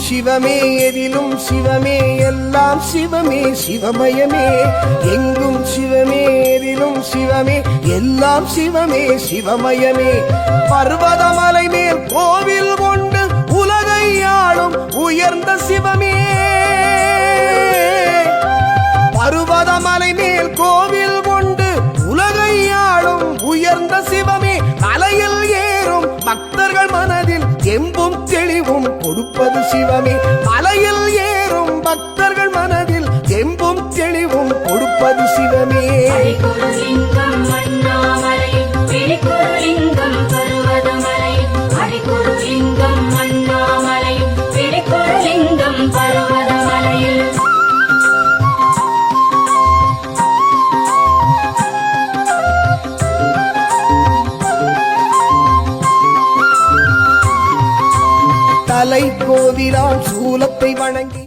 சிவமே எதிலும் சிவமே எல்லாம் சிவமே சிவமயமே எங்கும் சிவமே எதிலும் சிவமே எல்லாம் சிவமே சிவமயமே பர்வதமலை மேல் கோவில் கொண்டு உலகை ஆளும் உயர்ந்த சிவமே பர்வதமலை மேல் கோவில் கொண்டு உலகை ஆளும் உயர்ந்த சிவமே மலையில் ஏறும் பக்தர்கள் மனதில் எம்பும் தெளிவும் கொடுப்பது சிவமே மலையில் ஏறும் பக்தர்கள் மனதில் எம்பும் தெளிவும் கொடுப்பது சிவமே தலை கோதிலால் சூலத்தை வணங்கி